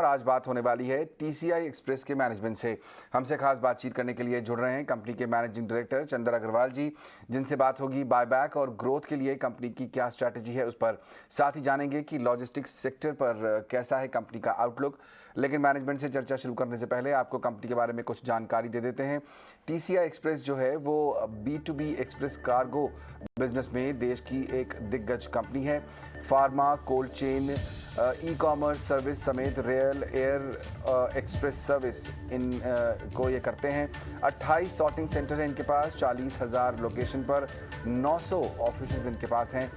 और आज बात होने वाली है टीसीआई एक्सप्रेस के मैनेजमेंट से। हमसे खास बातचीत करने के लिए जुड़ रहे हैं कंपनी के मैनेजिंग डायरेक्टर चंदर अग्रवाल जी, जिनसे बात होगी बायबैक और ग्रोथ के लिए कंपनी की क्या स्ट्रैटेजी है उस पर। साथ ही जानेंगे कि लॉजिस्टिक्स सेक्टर पर कैसा है कंपनी का आउटलुक। लेकिन मैनेजमेंट से चर्चा शुरू करने से पहले आपको कंपनी के बारे में कुछ जानकारी दे देते हैं। टीसीआई एक्सप्रेस जो है वो B2B एक्सप्रेस कार्गो बिजनेस में देश की एक दिग्गज कंपनी है। Pharma, cold chain, e commerce service समेत रेल, एयर एक्सप्रेस सर्विस इन को ये करते हैं। 28 सॉर्टिंग सेंटर हैं इनके पास, 40,000 लोकेशन पर 900 ऑफिस इनके पास हैं।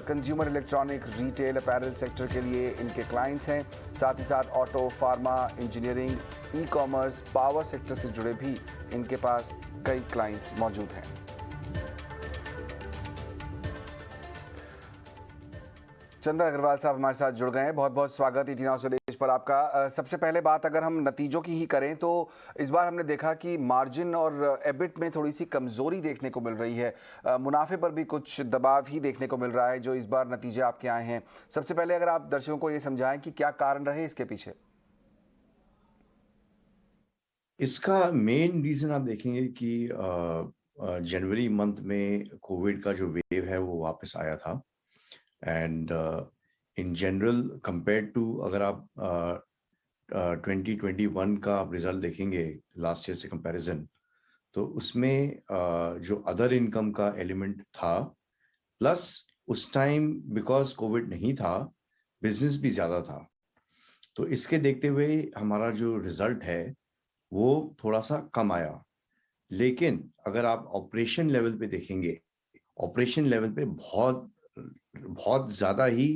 Consumer electronic, retail, apparel sector के लिए इनके क्लाइंट्स हैं। साथ ही साथ auto, pharma, engineering, e commerce, power sector से जुड़े भी इनके पास कई क्लाइंट्स मौजूद हैं। चंदर अग्रवाल साहब हमारे साथ जुड़ गए हैं। बहुत बहुत स्वागत ET Now स्वदेश पर आपका। सबसे पहले बात अगर हम नतीजों की ही करें तो इस बार हमने देखा कि मार्जिन और एबिट में थोड़ी सी कमजोरी देखने को मिल रही है। मुनाफे पर भी कुछ दबाव ही देखने को मिल रहा है जो इस बार नतीजे आपके आए हैं। सबसे पहले अगर आप दर्शकों को ये समझाएं कि क्या कारण रहे इसके पीछे। इसका मेन रीजन आप देखेंगे कि जनवरी मंथ में कोविड का जो वेव है वो वापस आया था। And in general compare to अगर आप 2021 का आप रिजल्ट देखेंगे लास्ट ईयर से कंपैरिजन, तो उसमें जो अदर इनकम का एलिमेंट था, प्लस उस टाइम बिकॉज कोविड नहीं था, बिजनेस भी ज़्यादा था। तो इसके देखते हुए हमारा जो रिजल्ट है वो थोड़ा सा कम आया। लेकिन अगर आप ऑपरेशन लेवल पे देखेंगे, ऑपरेशन लेवल पे बहुत बहुत ज़्यादा ही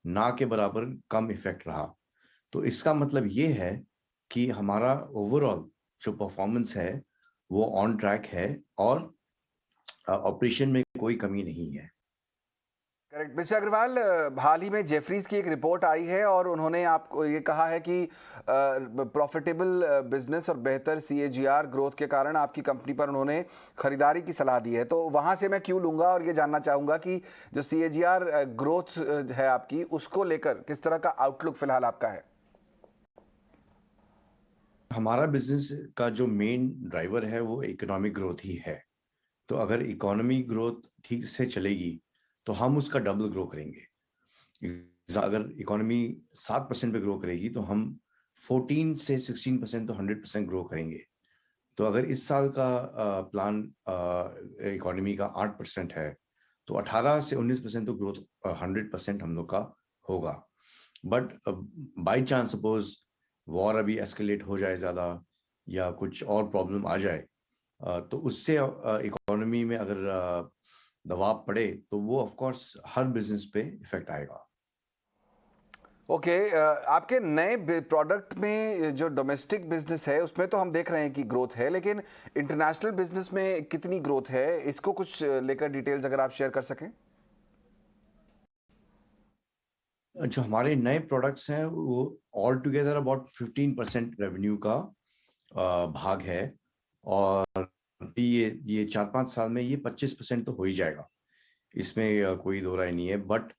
ना के बराबर कम इफेक्ट रहा। तो इसका मतलब ये है कि हमारा ओवरऑल जो परफॉर्मेंस है वो ऑन ट्रैक है और ऑपरेशन में कोई कमी नहीं है। करेक्ट मिस्टर अग्रवाल, हाल ही में जेफरीज की एक रिपोर्ट आई है और उन्होंने आपको ये कहा है कि प्रॉफिटेबल बिजनेस और बेहतर CAGR ग्रोथ के कारण आपकी कंपनी पर उन्होंने खरीदारी की सलाह दी है। तो वहां से मैं क्यों लूंगा और ये जानना चाहूंगा कि जो CAGR ग्रोथ है आपकी, उसको लेकर किस तरह का आउटलुक फिलहाल आपका है। हमारा बिजनेस का जो मेन ड्राइवर है वो इकोनॉमिक ग्रोथ ही है। तो अगर इकोनॉमी ग्रोथ ठीक से चलेगी तो हम उसका डबल ग्रो करेंगे। अगर इकोनॉमी 7% पे ग्रो करेगी तो हम 14 से 16% तो 100% ग्रो करेंगे। तो अगर इस साल का प्लान इकोनॉमी का 8% है तो 18 से 19% तो ग्रोथ 100% हम लोग का होगा। But by chance suppose war अभी एस्केलेट हो जाए ज़्यादा या कुछ और प्रॉब्लम आ जाए, तो उससे इकोनॉमी में अगर दबाव पड़े तो वो ऑफ कोर्स हर बिजनेस पे इफेक्ट आएगा। ओके, आपके नए प्रोडक्ट में जो डोमेस्टिक बिजनेस है उसमें तो हम देख रहे हैं कि ग्रोथ है, लेकिन इंटरनेशनल बिजनेस में कितनी ग्रोथ है, इसको कुछ लेकर डिटेल्स अगर आप शेयर कर सकें। जो हमारे नए प्रोडक्ट्स हैं वो ऑल टुगेदर अबाउट 15% रेवेन्यू का भाग है। और ये 4-5 साल में ये 25% तो हो ही जाएगा, इसमें कोई दो राय नहीं है। बट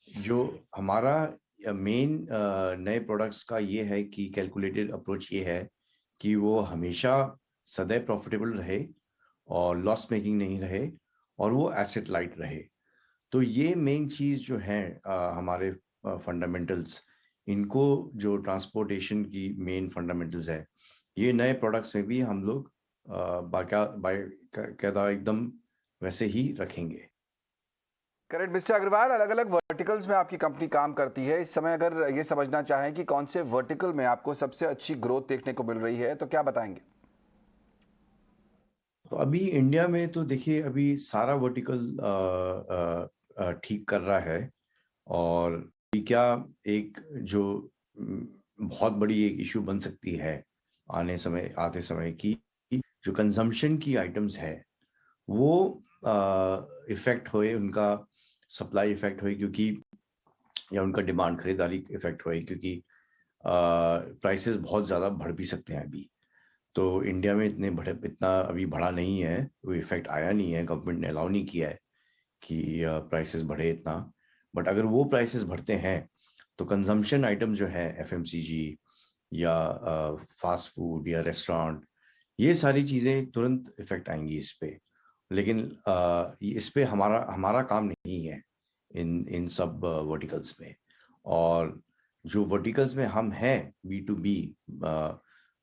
जो हमारा मेन नए प्रोडक्ट्स का ये है कि कैलकुलेटेड अप्रोच ये है कि वो हमेशा सदैव प्रॉफिटेबल रहे और लॉस मेकिंग नहीं रहे और वो एसेट लाइट रहे। तो ये मेन चीज़ जो है हमारे फंडामेंटल्स, इनको जो ट्रांसपोर्टेशन की मेन फंडामेंटल्स है, ये नए प्रोडक्ट्स में भी हम लोग बाकायदा एकदम वैसे ही रखेंगे। करेक्ट मिस्टर अग्रवाल, अलग अलग वर्टिकल्स में आपकी कंपनी काम करती है। इस समय अगर ये समझना चाहें कि कौन से वर्टिकल में आपको सबसे अच्छी ग्रोथ देखने को मिल रही है तो क्या बताएंगे। तो अभी इंडिया में तो देखिए अभी सारा वर्टिकल ठीक कर रहा है। और क्या एक जो बहुत बड़ी एक इशू बन सकती है आते समय की, जो कंजम्पशन की आइटम्स है वो इफेक्ट हुए, उनका सप्लाई इफेक्ट हुए क्योंकि, या उनका डिमांड खरीदारी इफेक्ट हुए क्योंकि प्राइसेस बहुत ज़्यादा बढ़ भी सकते हैं अभी। तो इंडिया में इतना अभी बढ़ा नहीं है, वो इफेक्ट आया नहीं है, गवर्नमेंट ने अलाउ नहीं किया है कि प्राइसेस बढ़े इतना। बट अगर वो प्राइसेस बढ़ते हैं तो कंजम्पशन आइटम जो है FMCG या फास्ट फूड या रेस्टोरेंट, ये सारी चीज़ें तुरंत इफेक्ट आएंगी इस पे। लेकिन इस पे हमारा हमारा काम नहीं है इन इन सब वर्टिकल्स में। और जो वर्टिकल्स में हम हैं B2B,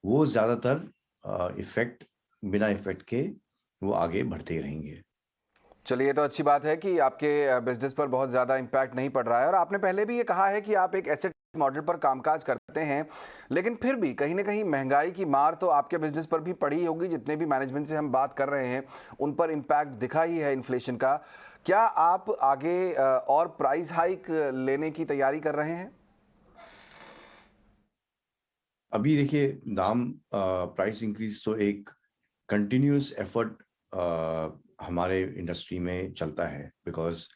वो ज़्यादातर इफेक्ट बिना इफेक्ट के वो आगे बढ़ते ही रहेंगे। चलिए, तो अच्छी बात है कि आपके बिजनेस पर बहुत ज़्यादा इम्पैक्ट नहीं पड़ रहा है। और आपने पहले भी ये कहा है कि आप एक एसेट मॉडल पर कामकाज करते हैं, लेकिन फिर भी कहीं ना कहीं महंगाई की मार तो आपके बिजनेस पर भी पड़ी होगी। जितने भी मैनेजमेंट से हम बात कर रहे हैं उन पर इम्पैक्ट दिखा ही है इन्फ्लेशन का। क्या आप आगे और प्राइस हाइक लेने की तैयारी कर रहे हैं? अभी देखिए, दाम प्राइस इंक्रीज तो एक कंटिन्यूस एफर्ट हमारे इंडस्ट्री में चलता है। बिकॉज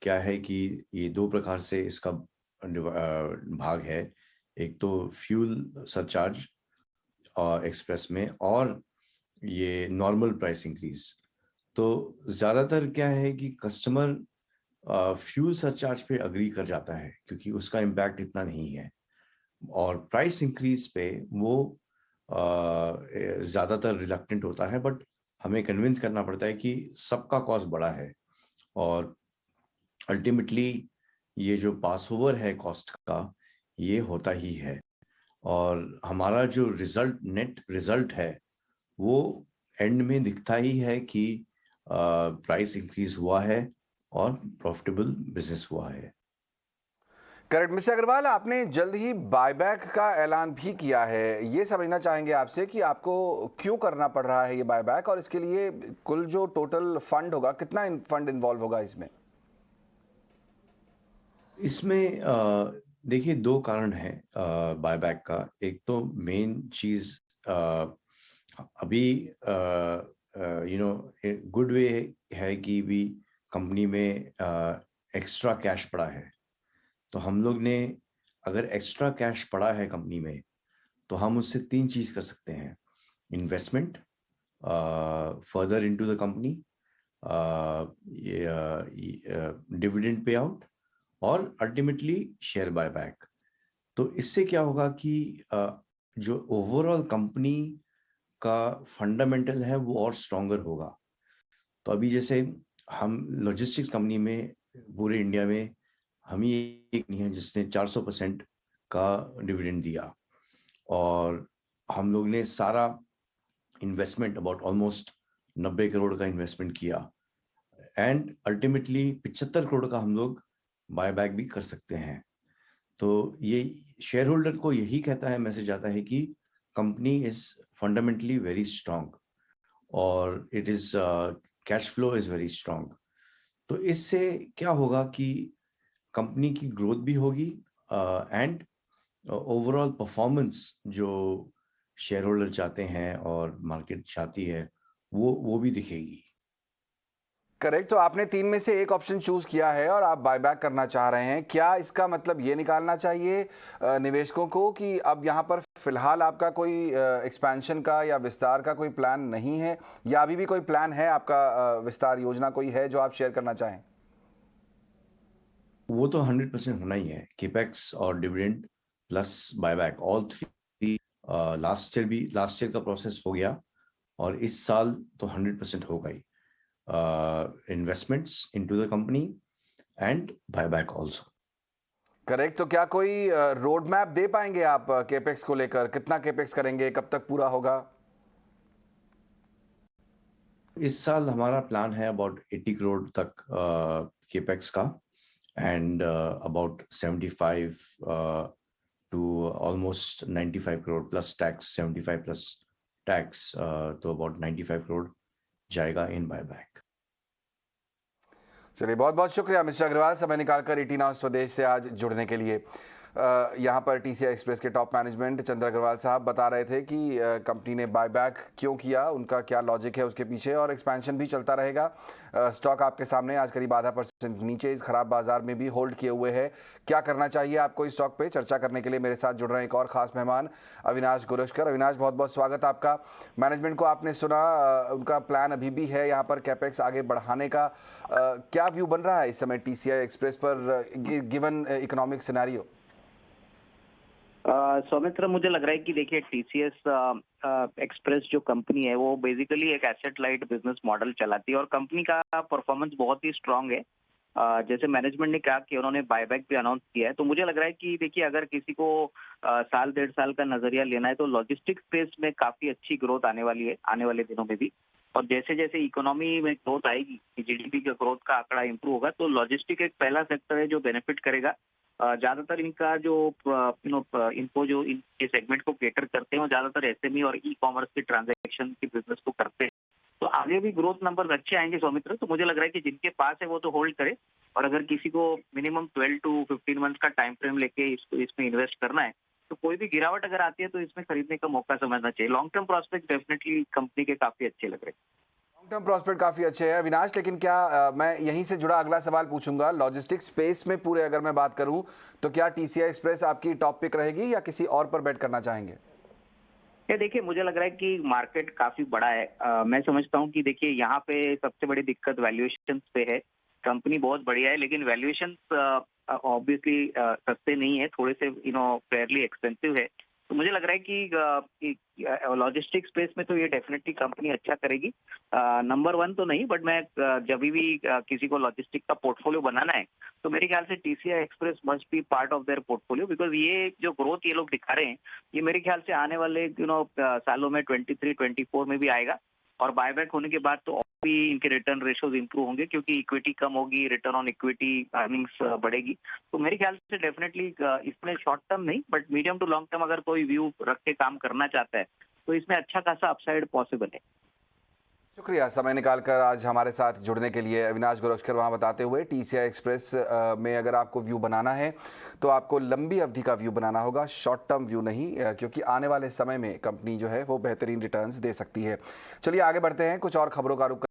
क्या है कि ये दो प्रकार से इसका भाग है। एक तो फ्यूल सरचार्ज एक्सप्रेस में, और ये नॉर्मल प्राइस इंक्रीज। तो ज़्यादातर क्या है कि कस्टमर फ्यूल सरचार्ज पे अग्री कर जाता है क्योंकि उसका इम्पैक्ट इतना नहीं है। और प्राइस इंक्रीज पे वो ज़्यादातर रिलक्टेंट होता है, बट हमें कन्विंस करना पड़ता है कि सबका कॉस्ट बड़ा है। और अल्टीमेटली ये जो पास ओवर है कॉस्ट का, ये होता ही है। और हमारा जो नेट रिजल्ट है, वो एंड में दिखता ही है कि प्राइस इंक्रीज हुआ है और प्रॉफिटेबल बिजनेस हुआ है। करेक्ट मिस्टर अग्रवाल, आपने जल्द ही बायबैक का ऐलान भी किया है। ये समझना चाहेंगे आपसे कि आपको क्यों करना पड़ रहा है ये बायबैक, और इसके लिए कुल जो टोटल फंड होगा, कितना फंड इन्वॉल्व होगा इसमें? इसमें देखिए, दो कारण हैं बायबैक का। एक तो मेन चीज, अभी गुड वे है कि भी कंपनी में एक्स्ट्रा कैश पड़ा है। तो हम लोग ने, अगर एक्स्ट्रा कैश पड़ा है कंपनी में, तो हम उससे तीन चीज कर सकते हैं: investment further into the company, dividend pay out, और अल्टीमेटली शेयर बायबैक। तो इससे क्या होगा कि जो ओवरऑल कंपनी का फंडामेंटल है वो और स्ट्रॉन्गर होगा। तो अभी जैसे हम लॉजिस्टिक्स कंपनी में पूरे इंडिया में हम ही एक नहीं है जिसने 400% का डिविडेंड दिया। और हम लोग ने सारा इन्वेस्टमेंट अबाउट ऑलमोस्ट 90 करोड़ का इन्वेस्टमेंट किया, एंड अल्टीमेटली 75 करोड़ का हम लोग बायबैक भी कर सकते हैं। तो ये शेयर होल्डर को यही कहता है, मैसेज आता है कि company is fundamentally very strong और it is cash flow is very strong. तो इससे क्या होगा कि कंपनी की ग्रोथ भी होगी, एंड ओवरऑल परफॉर्मेंस जो शेयर होल्डर चाहते हैं और मार्केट चाहती है, वो भी दिखेगी। करेक्ट। तो आपने तीन में से एक ऑप्शन चूज किया है और आप बायबैक करना चाह रहे हैं। क्या इसका मतलब ये निकालना चाहिए निवेशकों को कि अब यहाँ पर फिलहाल आपका कोई एक्सपेंशन का या विस्तार का कोई प्लान नहीं है, या अभी भी कोई प्लान है आपका, विस्तार योजना कोई है जो आप शेयर करना चाहें? वो तो 100% होना ही है, केपेक्स और dividend plus buyback, all three. Last year का प्रोसेस हो गया, और इस साल तो 100% होगा ही। Investments into the company and buyback also. Correct. तो क्या कोई रोड मैप दे पाएंगे आप केपेक्स को लेकर? कितना केपेक्स करेंगे, कब तक पूरा होगा? इस साल हमारा प्लान है अबाउट 80 करोड़ तक केपेक्स का, and about 75 to almost 95 crore plus tax, 75 plus tax, तो अबाउट 95 करोड़ जाएगा इन बायबैक। चलिए, बहुत बहुत शुक्रिया मिस्टर अग्रवाल, समय निकालकर ईटी नाउ स्वदेश से आज जुड़ने के लिए। यहाँ पर टीसीआई एक्सप्रेस के टॉप मैनेजमेंट चंद्र अग्रवाल साहब बता रहे थे कि कंपनी ने बायबैक क्यों किया, उनका क्या लॉजिक है उसके पीछे, और एक्सपेंशन भी चलता रहेगा। स्टॉक आपके सामने आज करीब ½ % नीचे इस खराब बाजार में भी होल्ड किए हुए है। क्या करना चाहिए आपको इस स्टॉक पे, चर्चा करने के लिए मेरे साथ जुड़ रहे हैं एक और खास मेहमान, अविनाश गुरस्कर। अविनाश, बहुत बहुत स्वागत आपका। मैनेजमेंट को आपने सुना, उनका प्लान अभी भी है यहाँ पर कैपेक्स आगे बढ़ाने का। क्या व्यू बन रहा है इस समय टीसीआई एक्सप्रेस पर गिवन इकोनॉमिक सिनेरियो? सौमित्र, मुझे लग रहा है कि देखिए टीसीएस एक्सप्रेस जो कंपनी है वो बेसिकली एक एसेट लाइट बिजनेस मॉडल चलाती है और कंपनी का परफॉर्मेंस बहुत ही स्ट्रांग है। जैसे मैनेजमेंट ने कहा कि उन्होंने बायबैक भी अनाउंस किया है, तो मुझे लग रहा है कि देखिए अगर किसी को साल 1.5 साल का नजरिया लेना है तो लॉजिस्टिक्स स्पेस में काफी अच्छी ग्रोथ आने वाली है आने वाले दिनों में भी। और जैसे जैसे इकोनॉमी में ग्रोथ आएगी, जीडीपी का ग्रोथ का आंकड़ा इंप्रूव होगा, तो लॉजिस्टिक एक पहला सेक्टर है जो बेनिफिट करेगा। ज्यादातर इनका जो इनको जो इनके सेगमेंट को केटर करते हैं वो ज्यादातर एसएमई और ई कॉमर्स के ट्रांजैक्शन के बिजनेस को करते हैं। तो आगे भी ग्रोथ नंबर अच्छे आएंगे सौमित्र। तो मुझे लग रहा है कि जिनके पास है वो तो होल्ड करे, और अगर किसी को मिनिमम 12 to 15 मंथ का टाइम फ्रेम लेके इसमें इन्वेस्ट करना है, तो कोई भी गिरावट अगर आती है तो इसमें खरीदने का मौका समझना चाहिए। Long term prospect definitely company के काफी अच्छे लग रहे हैं। लॉन्ग टर्म प्रॉस्पेक्ट काफी अच्छे हैं अविनाश, लेकिन क्या मैं यहीं से जुड़ा अगला सवाल पूछूंगा। लॉजिस्टिक्स स्पेस में पूरे अगर मैं बात करूं तो क्या टीसीआई एक्सप्रेस आपकी टॉप पिक रहेगी या किसी और पर बेट करना चाहेंगे? ये देखिए, मुझे लग रहा है कि मार्केट काफी बड़ा है। मैं समझता हूँ कि देखिए यहाँ पे सबसे बड़ी दिक्कत वैल्यूएशन पे है। कंपनी बहुत बढ़िया है लेकिन वैल्यूएशन ऑब्वियसली सस्ते नहीं है, थोड़े से फेयरली एक्सपेंसिव है। तो मुझे लग रहा है कि लॉजिस्टिक स्पेस में तो ये डेफिनेटली कंपनी अच्छा करेगी। नंबर 1 तो नहीं, बट मैं जब भी किसी को लॉजिस्टिक का पोर्टफोलियो बनाना है तो मेरे ख्याल से TCI express must be part of their portfolio, because ये जो ग्रोथ ये लोग दिखा रहे हैं ये मेरे ख्याल से आने वाले सालों में 23-24 में भी आएगा। और बायबैक होने के बाद तो और भी इनके रिटर्न रेशियोज इंप्रूव होंगे, क्योंकि इक्विटी कम होगी, रिटर्न ऑन इक्विटी अर्निंग्स बढ़ेगी। तो मेरे ख्याल से डेफिनेटली इसमें शॉर्ट टर्म नहीं but medium to long term अगर कोई व्यू रख के काम करना चाहता है तो इसमें अच्छा खासा अपसाइड पॉसिबल है। शुक्रिया समय निकालकर आज हमारे साथ जुड़ने के लिए अविनाश गोरक्षकर। वहाँ बताते हुए टीसीआई एक्सप्रेस में अगर आपको व्यू बनाना है तो आपको लंबी अवधि का व्यू बनाना होगा, शॉर्ट टर्म व्यू नहीं, क्योंकि आने वाले समय में कंपनी जो है वो बेहतरीन रिटर्न्स दे सकती है। चलिए आगे बढ़ते हैं, कुछ और खबरों का रुख